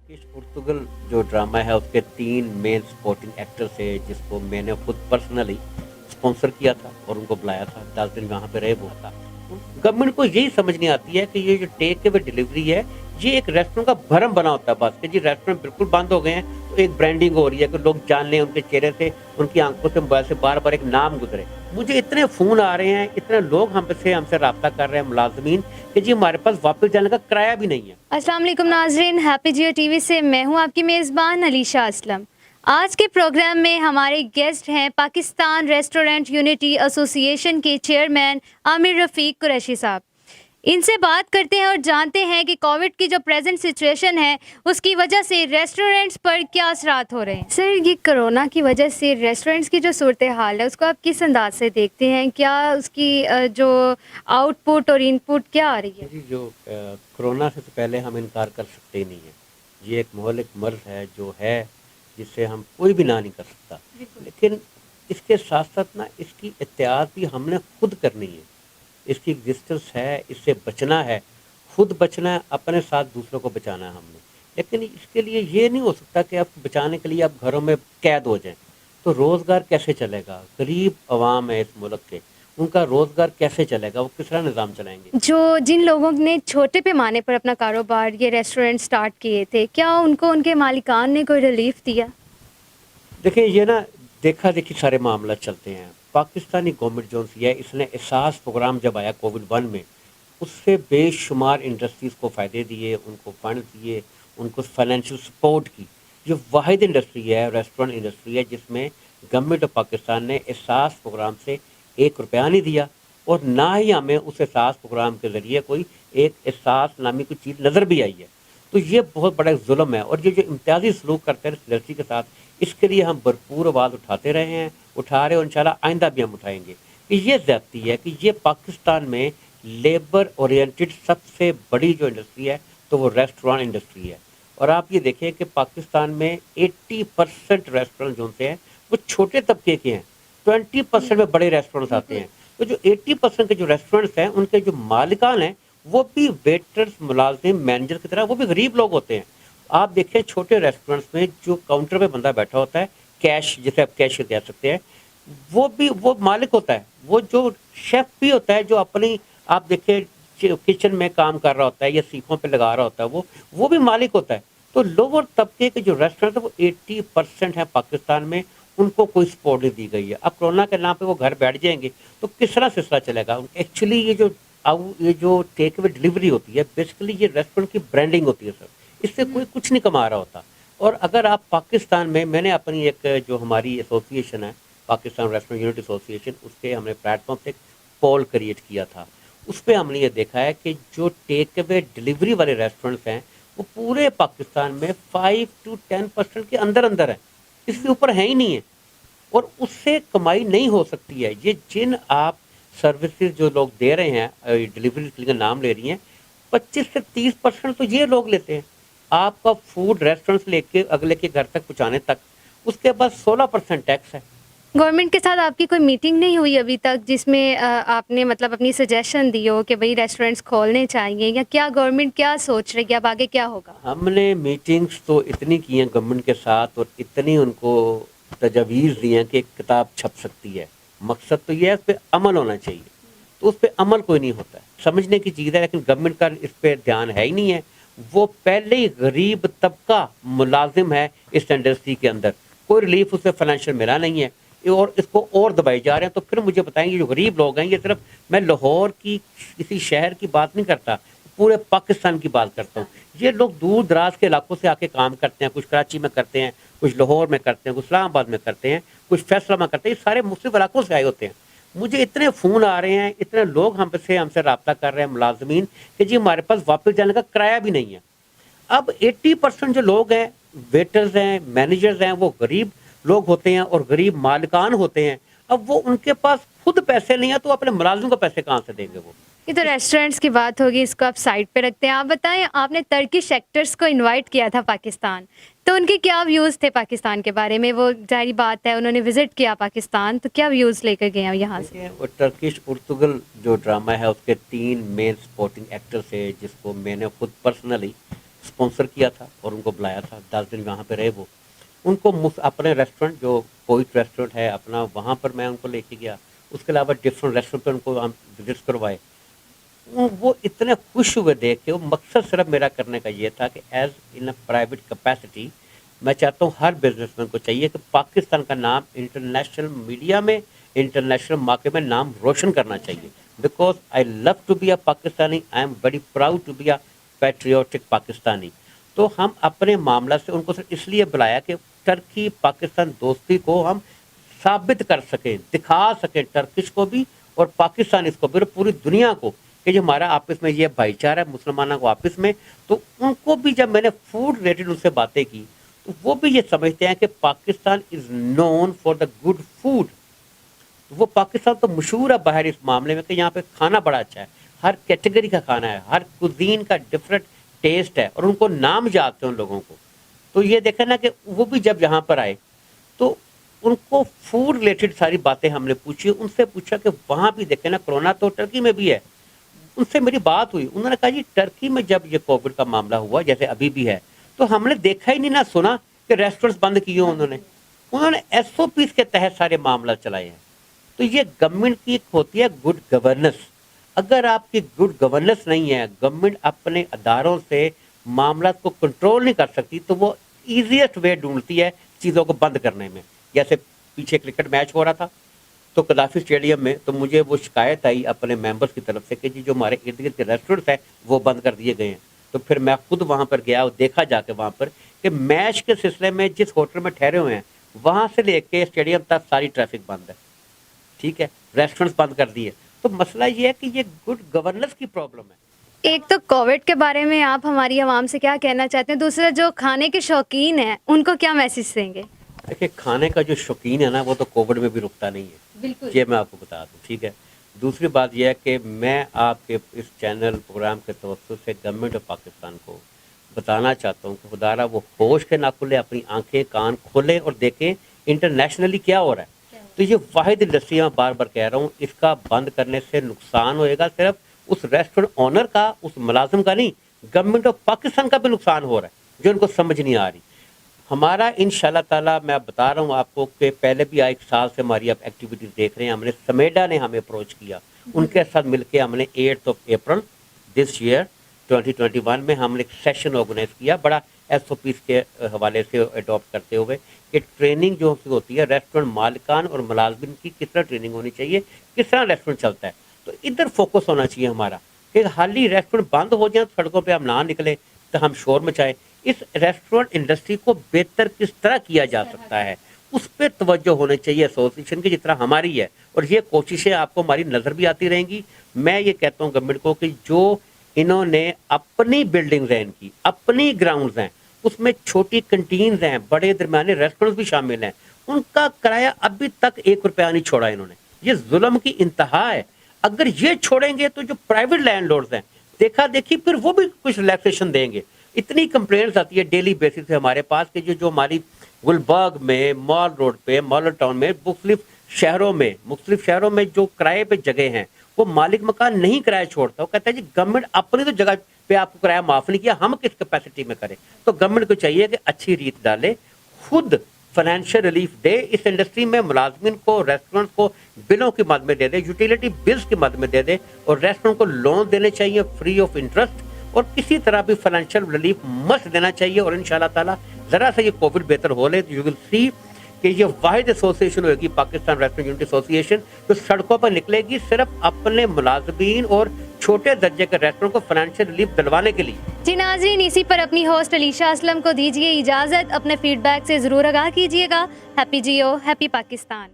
Turkish उर्तुगल जो drama है उसके 3 मेन सपोर्टिंग एक्टर थे जिसको मैंने खुद पर्सनली स्पॉन्सर किया था और उनको बुलाया था 10 दिन वहाँ पे रहे वो था। गवर्नमेंट को यही समझ नहीं आती है कि ये जो टेक अवे डिलीवरी है ये एक रेस्टोरेंट का भरम बना होता है बस कि जी रेस्टोरेंट बिल्कुल बंद हो गए हैं तो एक ब्रांडिंग हो रही है कि लोग जान लें उनके चेहरे से उनकी आंखों से मोबाइल से बार बार एक नाम गुजरे। मुझे इतने फ़ोन आ रहे हैं इतने लोग हमसे रब्ता कर रहे हैं मुलाजमीन कि जी हमारे पास वापस जाने का किराया भी नहीं है। अस्सलाम वालेकुम नाजरीन, हैप्पी जियो टीवी से मैं हूं आपकी मेज़बान अलीशा असलम। आज के प्रोग्राम में हमारे गेस्ट हैं पाकिस्तान रेस्टोरेंट यूनिटी एसोसिएशन के चेयरमैन आमिर रफ़ीक कुरैशी साहब। इनसे बात करते हैं और जानते हैं कि कोविड की जो प्रेजेंट सिचुएशन है उसकी वजह से रेस्टोरेंट्स पर क्या असरात हो रहे हैं। सर, ये कोरोना की वजह से रेस्टोरेंट्स की जो सूरत हाल है उसको आप किस अंदाज से देखते हैं? क्या उसकी जो आउटपुट और इनपुट क्या आ रही है? जी जो कोरोना से तो पहले हम इनकार कर सकते ही नहीं है। ये एक महलिक मर्ज़ है जो है जिससे हम कोई भी ना नहीं कर सकता। लेकिन इसके साथ-साथ ना इसकी एहतियात भी हमने खुद करनी है। इसकी एग्जिस्टेंस है, इससे बचना है, खुद बचना है, अपने साथ दूसरों को बचाना है हमने। लेकिन इसके लिए ये नहीं हो सकता कि आप बचाने के लिए आप घरों में कैद हो जाएँ। तो रोज़गार कैसे चलेगा? गरीब अवाम है इस मुल्क के, उनका रोज़गार कैसे चलेगा? वो किस तरह निज़ाम चलाएँगे? जो जिन लोगों ने छोटे पैमाने पर अपना कारोबार ये रेस्टोरेंट स्टार्ट किए थे, क्या उनको उनके मालिकान ने कोई रिलीफ दिया? देखिए ये ना देखा-देखी सारे मामला चलते हैं। पाकिस्तानी गवर्नमेंट जो सी है इसने एहसास प्रोग्राम जब आया कोविड-1 में, उससे बेशुमार इंडस्ट्रीज़ को फ़ायदे दिए, उनको फंड दिए, उनको फाइनेंशियल सपोर्ट की। ये वाहिद इंडस्ट्री है, रेस्टोरेंट इंडस्ट्री है जिसमें गवर्नमेंट ऑफ पाकिस्तान ने एहसास प्रोग्राम से 1 रुपया नहीं दिया और ना ही हमें उस एहसास प्रोग्राम के ज़रिए कोई एक एहसास नामी कोई चीज़ नज़र भी आई है। तो ये बहुत बड़ा एक ज़ुल्म है और ये जो इम्तियाज़ी सलूक करते हैं इस इंडस्ट्री के साथ, इसके लिए हम भरपूर आवाज़ उठाते रहे हैं, उठा रहे हैं और इंशाल्लाह आइंदा भी हम उठाएँगे कि ये ज़्यादती है कि ये पाकिस्तान में लेबर ओरिएंटेड सबसे बड़ी जो इंडस्ट्री है, तो वो रेस्टोरेंट इंडस्ट्री है। और आप ये देखें कि पाकिस्तान में 80% रेस्टोरेंट जो होते हैं, वो छोटे तबके के हैं, 20% में बड़े रेस्टोरेंट्स आते हैं। तो जो 80% के जो रेस्टोरेंट्स हैं, उनके जो मालिकान हैं, वो भी वेटर्स, मुलाज़िम, मैनेजर की तरह वो भी गरीब लोग होते हैं। आप देखिए छोटे रेस्टोरेंट्स में जो काउंटर पे बंदा बैठा होता है, कैश जिसे आप कैश कह सकते हैं, वो भी वो मालिक होता है। वो जो शेफ़ भी होता है जो अपनी आप देखिए किचन में काम कर रहा होता है या सीखों पे लगा रहा होता है वो भी मालिक होता है। तो लोअर तबके के जो रेस्टोरेंट है वो 80% है पाकिस्तान में, उनको कोई सपोर्ट नहीं दी गई है। अब कोरोना के नाम पे वो घर बैठ जाएँगे, तो किस तरह सिलसिला चलेगा? एक्चुअली ये जो टेक अवे डिलीवरी होती है बेसिकली ये रेस्टोरेंट की ब्रांडिंग होती है सर। इससे कोई कुछ नहीं कमा रहा होता। और अगर आप पाकिस्तान में मैंने अपनी एक जो हमारी एसोसिएशन है, पाकिस्तान रेस्टोरेंट यूनिट एसोसिएशन, उसके हमने प्लेटफ़ॉर्म पे एक पोल क्रिएट किया था। उसपे हमने ये देखा है कि जो टेक अवे डिलीवरी वाले रेस्टोरेंट्स हैं, वो पूरे पाकिस्तान में 5 टू 10% के अंदर-अंदर हैं। इससे ऊपर है ही नहीं है और उससे कमाई नहीं हो सकती है। ये जिन आप सर्विसेज़ जो लोग दे रहे हैं डिलीवरी के लिए नाम ले रही हैं, 25 से 30% तो ये लोग लेते हैं। आपका फूड रेस्टोरेंट से लेके अगले के घर तक पहुँचाने तक, उसके बाद 16% टैक्स है। गवर्नमेंट के साथ आपकी कोई मीटिंग नहीं हुई अभी तक जिसमें आपने मतलब अपनी सजेशन दी हो कि भई रेस्टोरेंट्स खोलने चाहिए, या क्या गवर्नमेंट क्या सोच रही है, अब आगे क्या होगा? हमने मीटिंग्स तो इतनी की हैं गवर्नमेंट के साथ और इतनी उनको तजावीज़ दी हैं कि एक किताब छप सकती है। मकसद तो ये है, उस पे अमल होना चाहिए। तो उस पे अमल कोई नहीं होता है। समझने की चीज़ है लेकिन गवर्नमेंट का इस पे ध्यान है ही नहीं है। वो पहले ही गरीब तबका मुलाज़िम है इस इंडस्ट्री के अंदर। कोई रिलीफ़ उसे फाइनेंशियल मिला नहीं है। ये और इसको और दबाए जा रहे हैं। तो फिर मुझे बताएँ जो गरीब लोग हैं, ये सिर्फ़ मैं लाहौर की किसी शहर की बात नहीं करता, पूरे पाकिस्तान की बात करता हूँ। ये लोग दूर-दराज़ के इलाकों से आके काम करते हैं, कुछ कराची में करते हैं, कुछ लाहौर में करते हैं, कुछ इस्लामाबाद में करते हैं, कुछ फैसला में करते हैं, ये सारे मुख्तलिफ इलाकों से आए होते हैं। मुझे इतने फ़ोन आ रहे हैं, इतने लोग हमसे रब्ता कर रहे हैं मुलाज़मीन कि जी हमारे पास वापस जाने का किराया भी नहीं है। अब 80% जो लोग हैं, वेटर्स हैं, मैनेजर्स हैं, वो गरीब लोग होते हैं और गरीब मालिकान होते हैं। अब वो उनके पास खुद पैसे नहीं है तो अपने मुलाज़िम को पैसे कहाँ से देंगे वो? ये तो रेस्टोरेंट्स की बात होगी, इसको आप साइड पे रखते हैं। आप बताएं, आपने टर्किश एक्टर्स को इनवाइट किया था पाकिस्तान, तो उनके क्या व्यूज़ थे पाकिस्तान के बारे में? वो ज़ाहिर बात है उन्होंने विजिट किया पाकिस्तान, तो क्या व्यूज़ लेकर गए हैं यहाँ से? देखिए वो टर्किश उर्तुगल जो ड्रामा है उसके 3 मेन सपोर्टिंग एक्टर थे जिसको मैंने खुद पर्सनली स्पॉन्सर किया था और उनको बुलाया था, 10 दिन वहाँ पे रहे वो। उनको अपने रेस्टोरेंट जो पोइट रेस्टोरेंट है अपना, वहाँ पर मैं उनको लेके गया। उसके अलावा डिफरेंट रेस्टोरेंट पे उनको हम विजिट्स करवाए। वो इतने खुश हुए देख के। वो मकसद सिर्फ मेरा करने का ये था कि as in a private capacity मैं चाहता हूँ हर बिजनेसमैन को चाहिए कि पाकिस्तान का नाम इंटरनेशनल मीडिया में, इंटरनेशनल मार्केट में नाम रोशन करना चाहिए। Because I love to be a Pakistani, I am very proud to be a patriotic Pakistani. तो हम अपने मामला से उनको सिर्फ इसलिए बुलाया कि टर्की पाकिस्तान दोस्ती को हम साबित कर सकें, दिखा सकें टर्किश को भी और पाकिस्तानी को भी और पूरी दुनिया को कि जो हमारा आपस में ये भाईचारा है मुसलमानों को आपस में। तो उनको भी जब मैंने फूड रिलेटेड उनसे बातें की तो वो भी ये समझते हैं कि Pakistan is known for the good food. वो पाकिस्तान तो मशहूर है बाहर इस मामले में कि यहाँ पे खाना बड़ा अच्छा है, हर कैटेगरी का खाना है, हर कुजीन का डिफरेंट टेस्ट है और उनको नाम याद थे उन लोगों को। तो ये देखा ना कि वो भी जब यहाँ पर आए तो उनको फूड रिलेटेड सारी बातें हमने पूछी। उनसे पूछा कि वहाँ भी देखे ना, कोरोना तो टर्की में भी है। उनसे मेरी बात हुई, उन्होंने कहा जी टर्की में जब ये कोविड का मामला हुआ जैसे अभी भी है तो हमने देखा ही नहीं ना सुना कि रेस्टोरेंट्स बंद किए उन्होंने SOPs के तहत सारे मामला चलाए हैं। तो ये गवर्नमेंट की एक होती है गुड गवर्नेंस। अगर आपकी गुड गवर्नेंस नहीं है, गवर्नमेंट अपने अदारों से मामला को कंट्रोल नहीं कर सकती तो वो ईजीएस्ट वे ढूंढती है चीज़ों को बंद करने में। जैसे पीछे क्रिकेट मैच हो रहा था तो कदाफी स्टेडियम में, तो मुझे वो शिकायत आई अपने मेंबर्स की तरफ से कि जी जो हमारे इर्द गिर्द के रेस्टोरेंट्स हैं वो बंद कर दिए गए हैं। तो फिर मैं खुद वहाँ पर गया और देखा जाके वहाँ पर कि मैच के सिलसिले में जिस होटल में ठहरे हुए हैं वहाँ से लेके स्टेडियम तक सारी ट्रैफिक बंद है, ठीक है, रेस्टोरेंट्स बंद कर दिए। तो मसला ये है कि ये गुड गवर्नेंस की प्रॉब्लम है। एक तो कोविड के बारे में आप हमारी आवाम से क्या कहना चाहते हैं, दूसरा जो खाने के शौकीन हैं उनको क्या मैसेज देंगे? देखिए खाने का जो शौकीन है ना वो तो कोविड में भी रुकता नहीं है, बिल्कुल ये मैं आपको बता दूं, ठीक है। दूसरी बात यह है कि मैं आपके इस चैनल प्रोग्राम के तवज्जुह से गवर्नमेंट ऑफ पाकिस्तान को बताना चाहता हूँ कि खुदारा वो होश के ना खुले, अपनी आंखें कान खोलें और देखें इंटरनेशनली क्या हो रहा है। तो ये वाहिद इंडस्ट्री मैं बार बार कह रहा हूँ, इसका बंद करने से नुकसान होएगा सिर्फ उस रेस्टोरेंट ऑनर का, उस मुलाजिम का नहीं, गवर्नमेंट ऑफ पाकिस्तान का भी नुकसान हो रहा है जो उनको समझ नहीं आ रही। हमारा इंशाल्लाह ताला मैं बता रहा हूँ आपको कि पहले भी 1 साल से हमारी आप एक्टिविटीज़ देख रहे हैं। हमने समेडा ने हमें अप्रोच किया, उनके साथ मिलके हमने 8 अप्रैल दिस ईयर 2021 में हमने एक सेशन ऑर्गेनाइज किया बड़ा SOPs के हवाले से अडॉप्ट करते हुए कि ट्रेनिंग जो होती है रेस्टोरेंट मालिकान और मुलाजमिन की किस तरह ट्रेनिंग होनी चाहिए, किस तरह रेस्टोरेंट चलता है। तो इधर फोकस होना चाहिए हमारा कि हाल ही रेस्टोरेंट बंद हो जाए सड़कों पर हम ना निकले तो हम शोर मचाएं। इस रेस्टोरेंट इंडस्ट्री को बेहतर किस तरह किया जा सकता है उस पर तवज्जो होनी चाहिए एसोसिएशन की, जिस तरह हमारी है। और ये कोशिशें आपको हमारी नज़र भी आती रहेंगी। मैं ये कहता हूँ गवर्नमेंट को कि जो इन्होंने अपनी बिल्डिंग्स हैं, इनकी अपनी ग्राउंड्स हैं, उसमें छोटी कंटीन्स हैं, बड़े दरमियाने रेस्टोरेंट्स भी शामिल हैं, उनका किराया अभी तक 1 रुपया नहीं छोड़ा इन्होंने। ये जुल्म की इंतहा है। अगर ये छोड़ेंगे तो जो प्राइवेट लैंडलॉर्ड्स हैं देखा देखी फिर वो भी कुछ रिलैक्सेशन देंगे। इतनी कंप्लेंट्स आती है डेली बेसिस पे हमारे पास कि जो हमारी गुलबर्ग में, मॉल रोड पे, मॉडल टाउन में, मुख्तलिफ शहरों में जो किराए पे जगह हैं वो मालिक मकान नहीं किराया छोड़ता। वो कहता है जी गवर्नमेंट अपनी तो जगह पे आपको किराया माफ़ नहीं किया, हम किस कैपेसिटी में करें। तो गवर्नमेंट को चाहिए कि अच्छी रीत डाले, खुद फाइनेंशियल रिलीफ दे इस इंडस्ट्री में, मुलाजमिन को, रेस्टोरेंट को बिलों की मद में दे दे, यूटिलिटी बिल्स की मद में दे दे, और रेस्टोरेंट को लोन देने चाहिए फ्री ऑफ इंटरेस्ट, और किसी तरह भी फाइनेंशियल रिलीफ मस्ट देना चाहिए। और इंशाल्लाह ताला ज़रा सा ये कोविड बेहतर हो ले तो यू विल सी कि ये वाहिद एसोसिएशन होगी पाकिस्तान रेस्टोरेंट यूनिटी एसोसिएशन जो सड़कों पर निकलेगी सिर्फ अपने मुलाजमीन और छोटे दर्जे के रेस्टोरेंट को फाइनेंशियल रिलीफ दिलवाने के लिए। जी नाज़रीन, इसी पर अपनी होस्ट अलीशा असलम को दीजिए इजाज़त। अपने फीडबैक से ज़रूर आगाह कीजिएगा। हैप्पी जियो, हैप्पी पाकिस्तान।